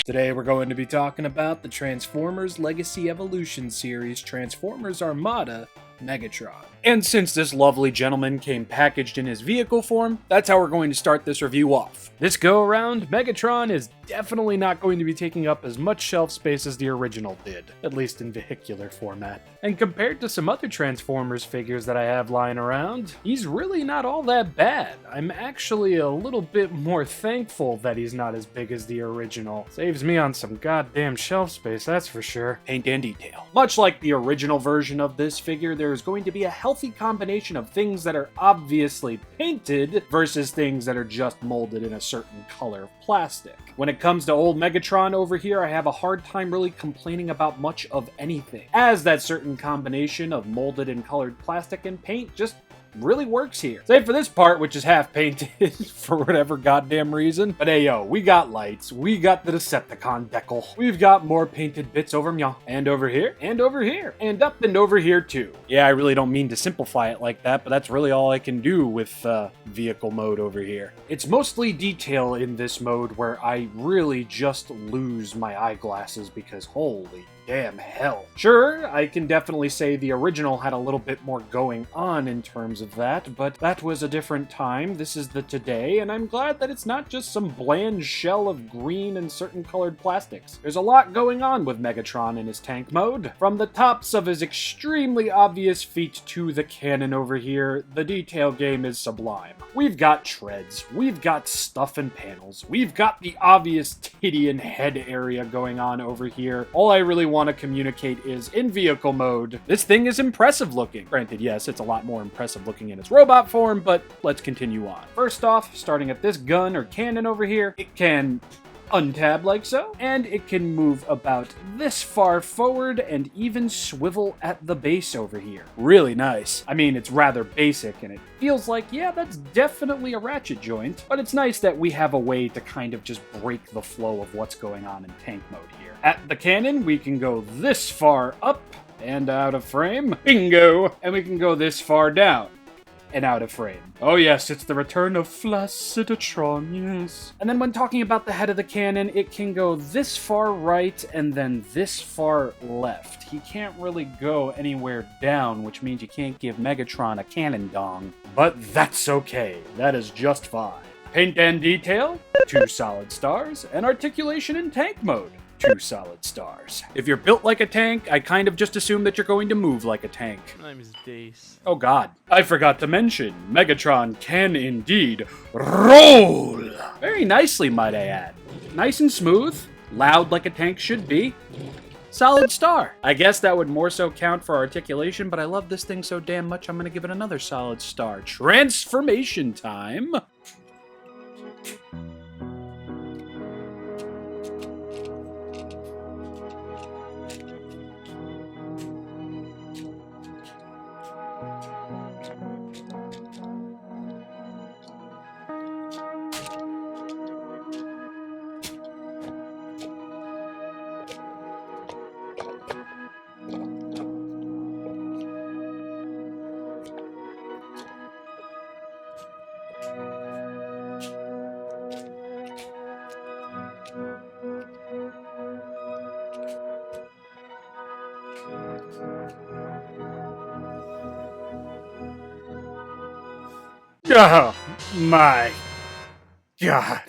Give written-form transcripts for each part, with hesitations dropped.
Today we're going to be talking about the Transformers Legacy Evolution series, Transformers Armada Megatron. And since this lovely gentleman came packaged in his vehicle form, that's how we're going to start this review off. This go-around, Megatron is definitely not going to be taking up as much shelf space as the original did, at least in vehicular format. And compared to some other Transformers figures that I have lying around, he's really not all that bad. I'm actually a little bit more thankful that he's not as big as the original. Saves me on some goddamn shelf space, that's for sure. Paint and detail. Much like the original version of this figure, there is going to be a healthy combination of things that are obviously painted versus things that are just molded in a certain color of plastic. When it comes to old Megatron over here, I have a hard time really complaining about much of anything, as that certain combination of molded and colored plastic and paint just really works here. Save for this part, which is half painted for whatever goddamn reason. But hey yo, we got lights, we got the Decepticon decal, we've got more painted bits over meow, and over here, and over here, and up and over here too. Yeah, I really don't mean to simplify it like that, but that's really all I can do with vehicle mode over here. It's mostly detail in this mode where I really just lose my eyeglasses because holy damn hell. Sure, I can definitely say the original had a little bit more going on in terms of that, but that was a different time. This is the today, and I'm glad that it's not just some bland shell of green and certain colored plastics. There's a lot going on with Megatron in his tank mode. From the tops of his extremely obvious feet to the cannon over here, the detail game is sublime. We've got treads, we've got stuff and panels, we've got the obvious titty and head area going on over here. All I really want to communicate is, in vehicle mode, this thing is impressive looking. Granted, yes, it's a lot more impressive looking in its robot form, but let's continue on. First off, starting at this gun or cannon over here, it can untab like so, and it can move about this far forward and even swivel at the base over here. Really nice. I mean, it's rather basic and it feels like, yeah, that's definitely a ratchet joint, but it's nice that we have a way to kind of just break the flow of what's going on in tank mode here. At the cannon, we can go this far up and out of frame. Bingo! And we can go this far down and out of frame. Oh yes, it's the return of Flaccidatron, yes. And then when talking about the head of the cannon, it can go this far right and then this far left. He can't really go anywhere down, which means you can't give Megatron a cannon dong. But that's okay, that is just fine. Paint and detail, 2 solid stars, and articulation in tank mode, 2 solid stars. If you're built like a tank, I kind of just assume that you're going to move like a tank. My name is Dace. Oh god. I forgot to mention, Megatron can indeed roll! Very nicely, might I add. Nice and smooth, loud like a tank should be. Solid star. I guess that would more so count for articulation, but I love this thing so damn much I'm gonna give it another solid star. Transformation time! Oh my god.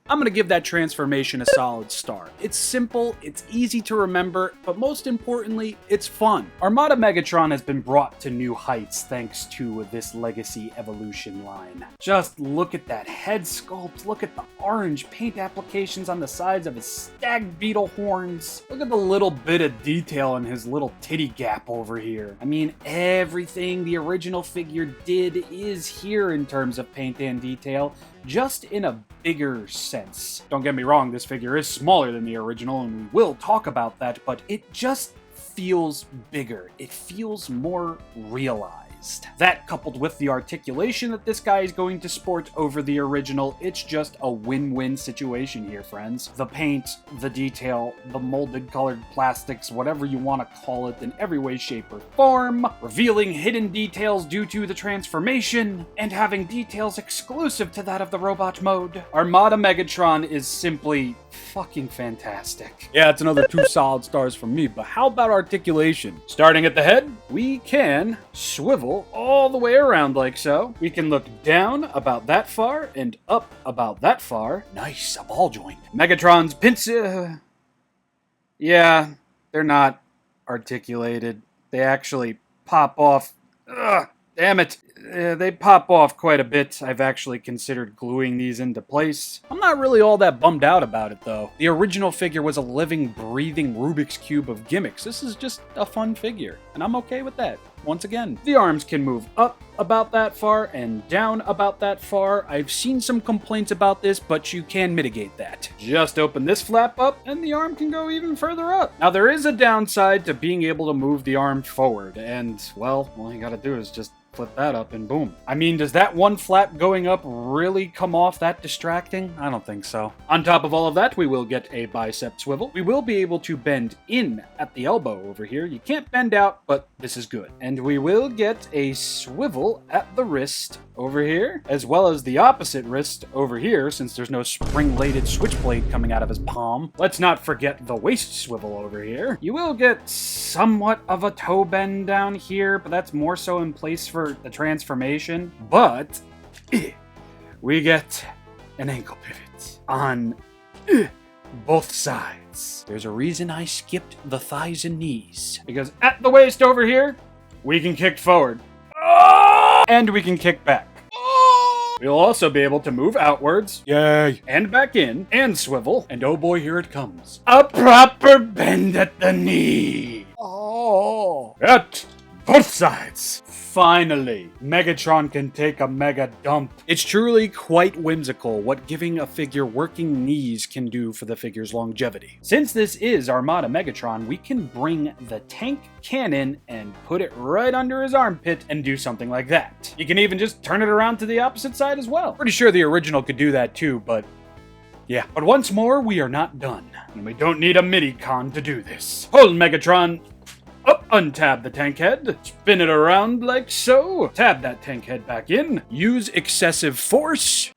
I'm gonna give that transformation a solid star. It's simple, it's easy to remember, but most importantly, it's fun. Armada Megatron has been brought to new heights thanks to this Legacy Evolution line. Just look at that head sculpt, look at the orange paint applications on the sides of his stag beetle horns. Look at the little bit of detail in his little titty gap over here. I mean, everything the original figure did is here in terms of paint and detail, just in a bigger sense. Don't get me wrong, this figure is smaller than the original, and we will talk about that, but it just feels bigger. It feels more realized. pleased. That, coupled with the articulation that this guy is going to sport over the original, it's just a win-win situation here, friends. The paint, the detail, the molded colored plastics, whatever you want to call it, in every way, shape, or form, revealing hidden details due to the transformation, and having details exclusive to that of the robot mode. Armada Megatron is simply fucking fantastic. Yeah, it's another 2 solid stars from me, but how about articulation? Starting at the head, we can swivel all the way around like so. We can look down about that far and up about that far. Nice, a ball joint. Megatron's yeah, they're not articulated. They actually pop off. Ugh, damn it. They pop off quite a bit. I've actually considered gluing these into place. I'm not really all that bummed out about it, though. The original figure was a living, breathing Rubik's Cube of gimmicks. This is just a fun figure, and I'm okay with that. Once again, the arms can move up about that far and down about that far. I've seen some complaints about this, but you can mitigate that. Just open this flap up, and the arm can go even further up. Now, there is a downside to being able to move the arm forward, and, well, all you gotta do is just flip that up and boom. I mean, does that one flap going up really come off that distracting? I don't think so. On top of all of that, we will get a bicep swivel. We will be able to bend in at the elbow over here. You can't bend out, but this is good. And we will get a swivel at the wrist over here, as well as the opposite wrist over here, since there's no spring-bladed switchblade coming out of his palm. Let's not forget the waist swivel over here. You will get somewhat of a toe bend down here, but that's more so in place for the transformation. But we get an ankle pivot on both sides. There's a reason I skipped the thighs and knees, because at the waist over here, we can kick forward. And we can kick back. We'll also be able to move outwards, yay, and back in, and swivel, and oh boy, here it comes. A proper bend at the knee. Oh. At both sides. Finally, Megatron can take a mega dump. It's truly quite whimsical what giving a figure working knees can do for the figure's longevity. Since this is Armada Megatron, we can bring the tank cannon and put it right under his armpit and do something like that. You can even just turn it around to the opposite side as well. Pretty sure the original could do that too, but yeah. But once more, we are not done. And we don't need a mini-con to do this. Hold Megatron. Up, untab the tank head, spin it around like so, tab that tank head back in, use excessive force,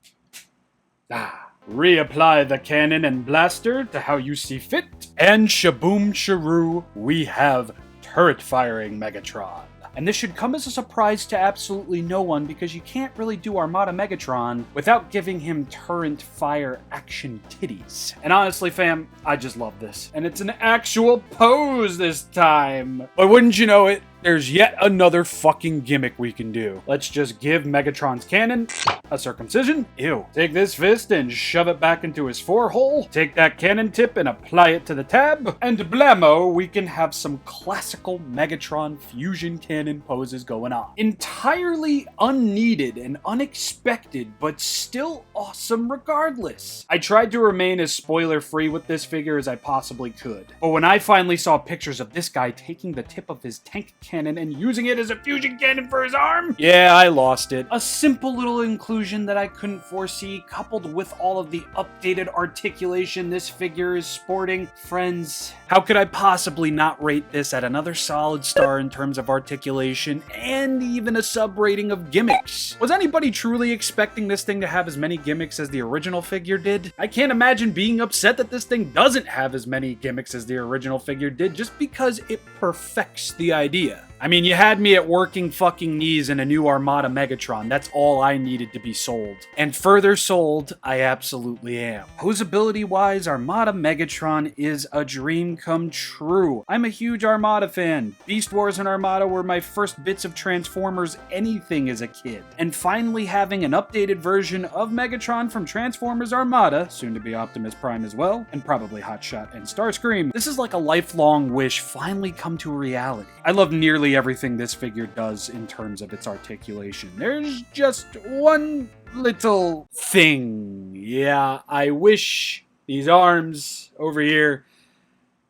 reapply the cannon and blaster to how you see fit, and shaboom sharoo, we have turret firing Megatron. And this should come as a surprise to absolutely no one, because you can't really do Armada Megatron without giving him turret fire action titties. And honestly, fam, I just love this. And it's an actual pose this time. But wouldn't you know it, there's yet another fucking gimmick we can do. Let's just give Megatron's Cannon a circumcision. Ew. Take this fist and shove it back into his forehole. Take that cannon tip and apply it to the tab. And blammo, we can have some classical Megatron fusion cannon poses going on. Entirely unneeded and unexpected, but still awesome regardless. I tried to remain as spoiler-free with this figure as I possibly could. But when I finally saw pictures of this guy taking the tip of his tank cannon and using it as a fusion cannon for his arm, yeah, I lost it. A simple little inclusion that I couldn't foresee, coupled with all of the updated articulation this figure is sporting. Friends, how could I possibly not rate this at another solid star in terms of articulation, and even a sub rating of gimmicks? Was anybody truly expecting this thing to have as many gimmicks as the original figure did? I can't imagine being upset that this thing doesn't have as many gimmicks as the original figure did, just because it perfects the idea. I mean, you had me at working fucking knees in a new Armada Megatron. That's all I needed to be sold. And further sold, I absolutely am. Posability-wise, Armada Megatron is a dream come true. I'm a huge Armada fan. Beast Wars and Armada were my first bits of Transformers anything as a kid. And finally having an updated version of Megatron from Transformers Armada, soon to be Optimus Prime as well, and probably Hotshot and Starscream, this is like a lifelong wish finally come to reality. I love nearly everything this figure does in terms of its articulation. There's just one little thing. Yeah, I wish these arms over here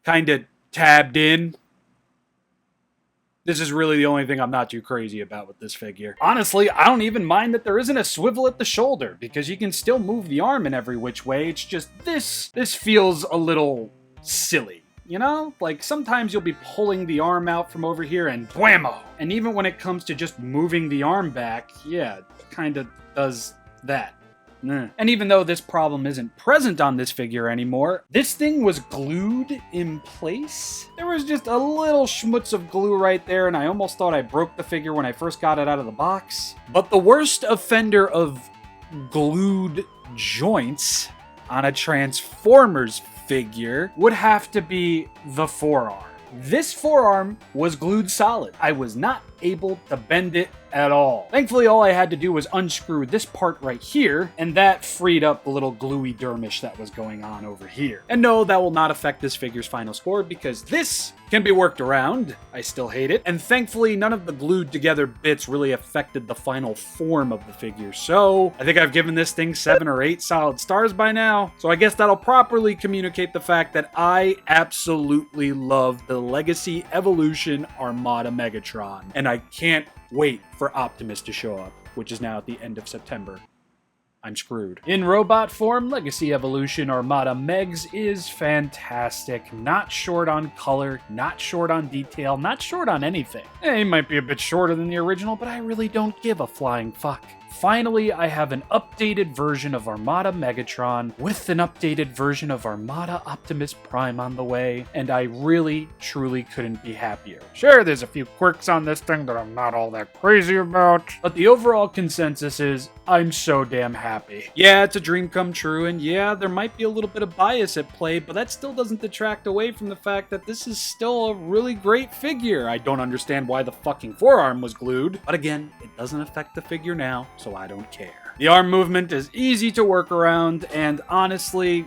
kind of tabbed in. This is really the only thing I'm not too crazy about with this figure. Honestly, I don't even mind that there isn't a swivel at the shoulder, because you can still move the arm in every which way. It's just this feels a little silly. You know? Like, sometimes you'll be pulling the arm out from over here and whammo! And even when it comes to just moving the arm back, yeah, it kinda does that. And even though this problem isn't present on this figure anymore, this thing was glued in place. There was just a little schmutz of glue right there, and I almost thought I broke the figure when I first got it out of the box. But the worst offender of glued joints on a Transformers figure would have to be the forearm. This forearm was glued solid. I was not able to bend it at all. Thankfully, all I had to do was unscrew this part right here, and that freed up the little gluey dermish that was going on over here. And no, that will not affect this figure's final score, because this can be worked around. I still hate it. And thankfully, none of the glued together bits really affected the final form of the figure. So I think I've given this thing 7 or 8 solid stars by now. So I guess that'll properly communicate the fact that I absolutely love the Legacy Evolution Armada Megatron. And I can't wait for Optimus to show up, which is now at the end of September. I'm screwed. In robot form, Legacy Evolution Armada MEGS is fantastic. Not short on color, not short on detail, not short on anything. He might be a bit shorter than the original, but I really don't give a flying fuck. Finally, I have an updated version of Armada Megatron with an updated version of Armada Optimus Prime on the way, and I really, truly couldn't be happier. Sure, there's a few quirks on this thing that I'm not all that crazy about, but the overall consensus is I'm so damn happy. Yeah, it's a dream come true, and yeah, there might be a little bit of bias at play, but that still doesn't detract away from the fact that this is still a really great figure. I don't understand why the fucking forearm was glued, but again, it doesn't affect the figure now, so I don't care. The arm movement is easy to work around, and honestly,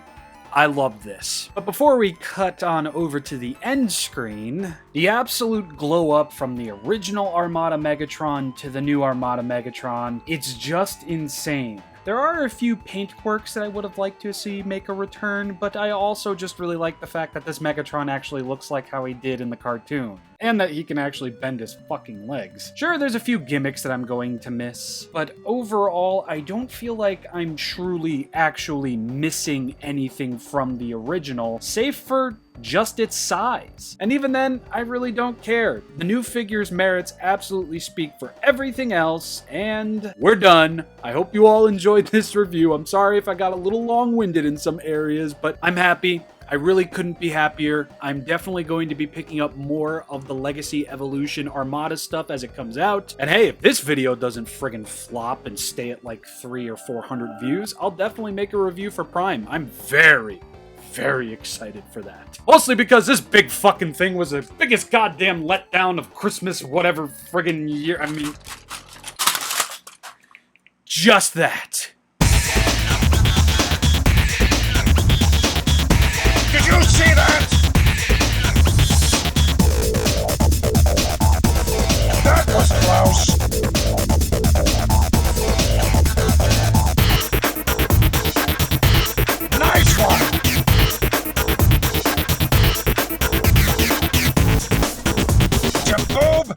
I love this. But before we cut on over to the end screen, the absolute glow up from the original Armada Megatron to the new Armada Megatron, it's just insane. There are a few paint quirks that I would have liked to see make a return, but I also just really like the fact that this Megatron actually looks like how he did in the cartoon. And that he can actually bend his fucking legs. Sure, there's a few gimmicks that I'm going to miss, but overall, I don't feel like I'm truly actually missing anything from the original, save for just its size. And even then, I really don't care. The new figure's merits absolutely speak for everything else, and we're done. I hope you all enjoyed this review. I'm sorry if I got a little long-winded in some areas, but I'm happy. I really couldn't be happier. I'm definitely going to be picking up more of the Legacy Evolution Armada stuff as it comes out. And hey, if this video doesn't friggin' flop and stay at like 300 or 400 views, I'll definitely make a review for Prime. I'm very excited for that. Mostly because this big fucking thing was the biggest goddamn letdown of Christmas whatever friggin' year. I mean, just that.